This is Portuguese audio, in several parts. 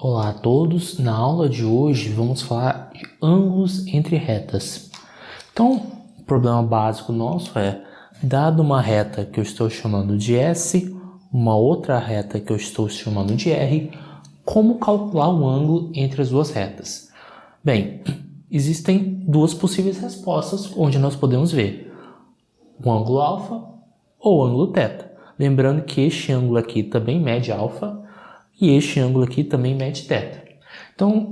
Olá a todos, na aula de hoje vamos falar de ângulos entre retas. Então, o problema básico nosso é, dado uma reta que eu estou chamando de S, uma outra reta que eu estou chamando de R, como calcular o ângulo entre as duas retas? Bem, existem duas possíveis respostas onde nós podemos ver o ângulo alfa ou o ângulo θ. Lembrando que este ângulo aqui também mede alfa, e este ângulo aqui também mede θ. Então,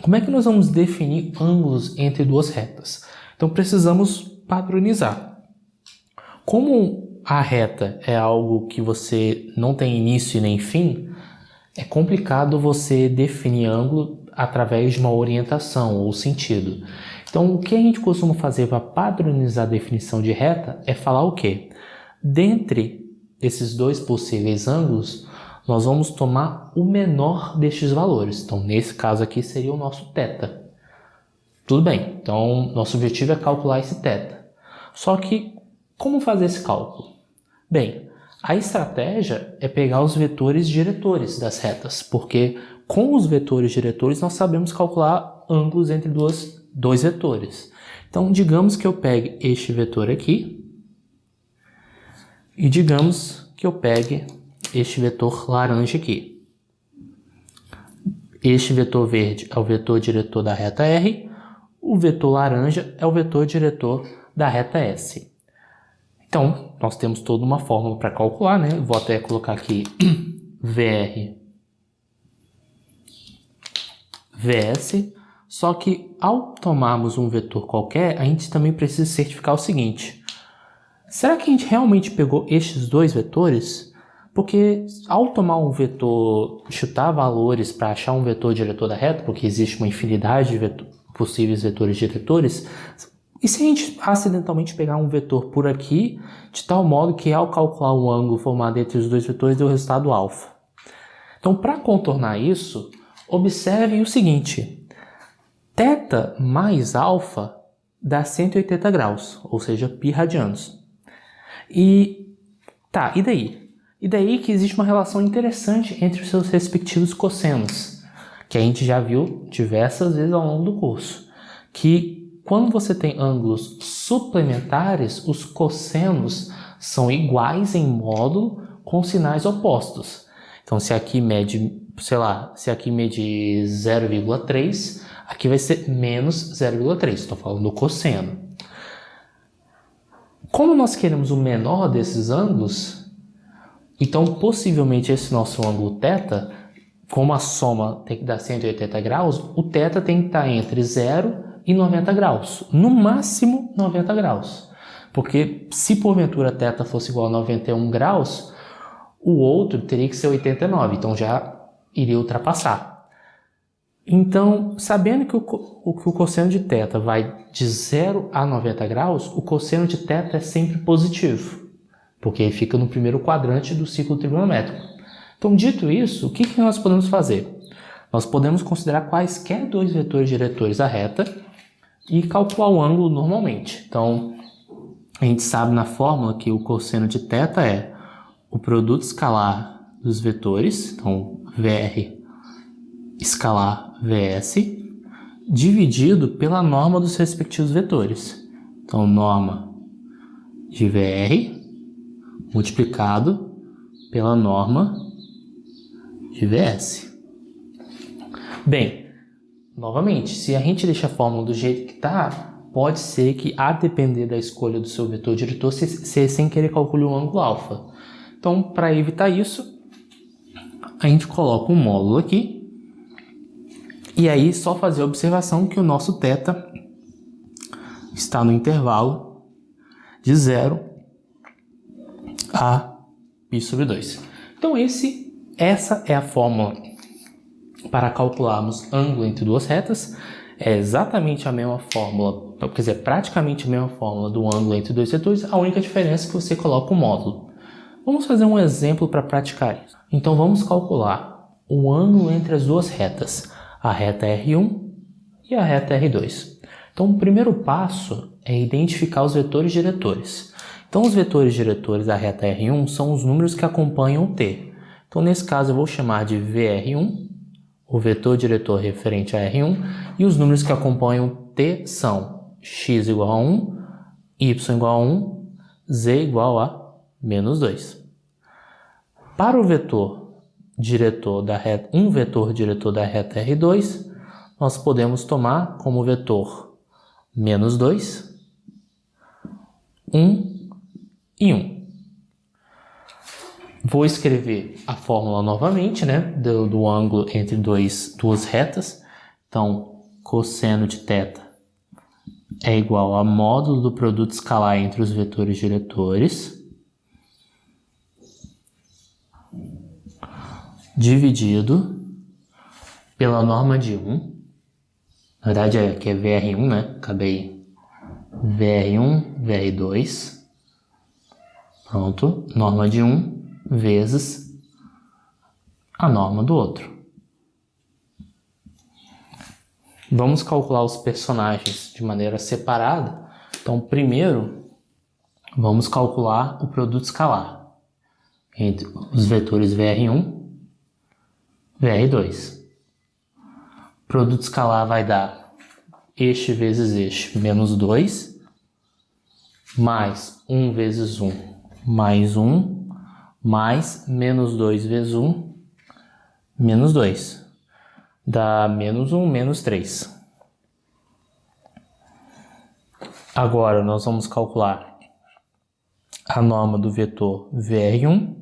como é que nós vamos definir ângulos entre duas retas? Então, precisamos padronizar. Como a reta é algo que você não tem início e nem fim, é complicado você definir ângulo através de uma orientação ou sentido. Então, o que a gente costuma fazer para padronizar a definição de reta é falar o quê? Dentre esses dois possíveis ângulos, nós vamos tomar o menor destes valores. Então, nesse caso aqui seria o nosso θ. Tudo bem, então nosso objetivo é calcular esse θ. Só que, como fazer esse cálculo? Bem, a estratégia é pegar os vetores diretores das retas, porque com os vetores diretores nós sabemos calcular ângulos entre dois vetores. Então, digamos que eu pegue este vetor aqui e digamos que eu pegue este vetor laranja aqui. Este vetor verde é o vetor diretor da reta R, o vetor laranja é o vetor diretor da reta S. Então, nós temos toda uma fórmula para calcular, né? Vou até colocar aqui VR, VS, só que ao tomarmos um vetor qualquer, a gente também precisa certificar o seguinte: será que a gente realmente pegou estes dois vetores? Porque ao tomar um vetor, chutar valores para achar um vetor diretor da reta, porque existe uma infinidade de possíveis vetores diretores, e se a gente acidentalmente pegar um vetor por aqui, de tal modo que ao calcular o ângulo formado entre os dois vetores deu o resultado alfa? Então, para contornar isso, observem o seguinte: θ mais alfa dá 180 graus, ou seja, π radianos. E daí? E daí que existe uma relação interessante entre os seus respectivos cossenos, que a gente já viu diversas vezes ao longo do curso, que quando você tem ângulos suplementares, os cossenos são iguais em módulo com sinais opostos. Então, se aqui mede, se aqui mede 0,3, aqui vai ser menos 0,3, estou falando do cosseno. Como nós queremos o menor desses ângulos, então, possivelmente, esse nosso ângulo θ, como a soma tem que dar 180 graus, o θ tem que estar entre 0 e 90 graus. No máximo, 90 graus. Porque se porventura θ fosse igual a 91 graus, o outro teria que ser 89, então já iria ultrapassar. Então, sabendo que o cosseno de θ vai de 0 a 90 graus, o cosseno de θ é sempre positivo, porque ele fica no primeiro quadrante do ciclo trigonométrico. Então, dito isso, o que nós podemos fazer? Nós podemos considerar quaisquer dois vetores diretores da reta e calcular o ângulo normalmente. Então, a gente sabe na fórmula que o cosseno de θ é o produto escalar dos vetores, então VR escalar VS, dividido pela norma dos respectivos vetores. Então, norma de VR multiplicado pela norma de VS. Bem, novamente, se a gente deixa a fórmula do jeito que está, pode ser que, a depender da escolha do seu vetor diretor, você sem querer calcule o ângulo alfa. Então, para evitar isso, a gente coloca um módulo aqui, e aí só fazer a observação que o nosso θ está no intervalo de 0 a π sobre 2. Então, essa é a fórmula para calcularmos ângulo entre duas retas. É exatamente a mesma fórmula, quer dizer, praticamente a mesma fórmula do ângulo entre dois vetores, a única diferença é que você coloca o módulo. Vamos fazer um exemplo para praticar isso. Então, vamos calcular o ângulo entre as duas retas, a reta R1 e a reta R2. Então, o primeiro passo é identificar os vetores diretores. Então, os vetores diretores da reta R1 são os números que acompanham o T. Então, nesse caso, eu vou chamar de VR1 o vetor diretor referente a R1, e os números que acompanham T são x igual a 1, y igual a 1, z igual a menos 2. Para o vetor diretor da reta, um vetor diretor da reta R2, nós podemos tomar como vetor menos 2, 1 e 1. Vou escrever a fórmula novamente, né, do ângulo entre duas retas. Então, cosseno de θ é igual a módulo do produto escalar entre os vetores diretores, dividido pela norma de 1. Na verdade, aqui é VR1, né? Acabei VR1, VR2. Pronto. Norma de 1 vezes a norma do outro. Vamos calcular os personagens de maneira separada. Então, primeiro, vamos calcular o produto escalar entre os vetores VR1 e VR2. O produto escalar vai dar este vezes este, menos 2, mais 1 vezes 1, mais 1, mais menos 2 vezes 1, menos 2. Dá menos 1, menos 3. Agora, nós vamos calcular a norma do vetor VR1.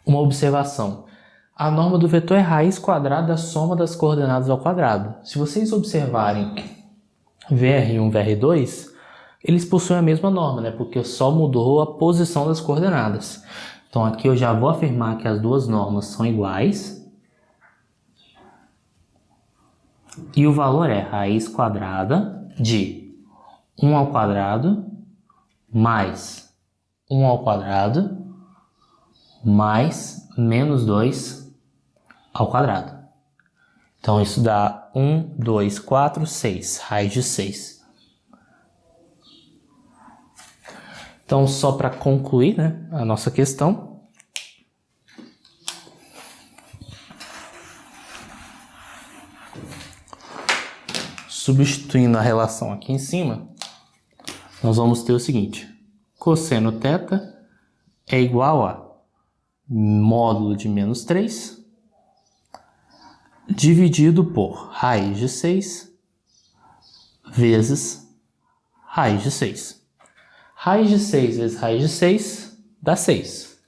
Uma observação. A norma do vetor é raiz quadrada da soma das coordenadas ao quadrado. Se vocês observarem VR1 e VR2, eles possuem a mesma norma, né? Porque só mudou a posição das coordenadas. Então, aqui eu já vou afirmar que as duas normas são iguais. E o valor é raiz quadrada de 1 ao quadrado mais 1 ao quadrado mais menos 2 ao quadrado. Então, isso dá 1, 2, 4, 6, raiz de 6. Então, só para concluir, né, a nossa questão, substituindo a relação aqui em cima, nós vamos ter o seguinte: cosseno θ é igual a módulo de menos 3 dividido por raiz de 6 vezes raiz de 6. Raiz de 6 vezes raiz de 6 dá 6.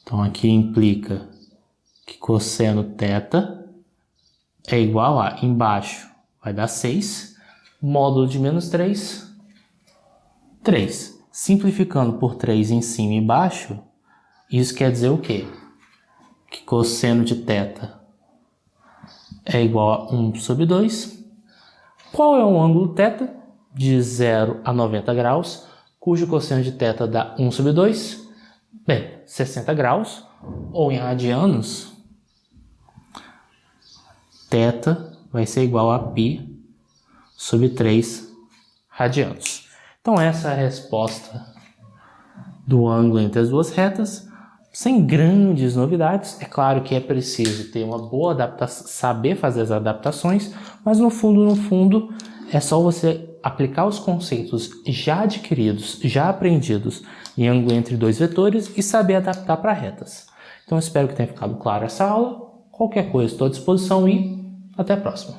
Então, aqui implica que cosseno θ é igual a, embaixo vai dar 6, módulo de menos 3, 3. Simplificando por 3 em cima e embaixo, isso quer dizer o quê? Que cosseno de θ é igual a 1 sobre 2. Qual é o ângulo θ? De 0 a 90 graus, cujo cosseno de θ dá 1 sobre 2. Bem, 60 graus, ou em radianos, θ vai ser igual a π sobre 3 radianos. Então, essa é a resposta do ângulo entre as duas retas, sem grandes novidades. É claro que é preciso ter uma boa adaptação, saber fazer as adaptações, mas no fundo, é só você aplicar os conceitos já adquiridos, já aprendidos em ângulo entre dois vetores e saber adaptar para retas. Então, espero que tenha ficado clara essa aula. Qualquer coisa, estou à disposição e até a próxima.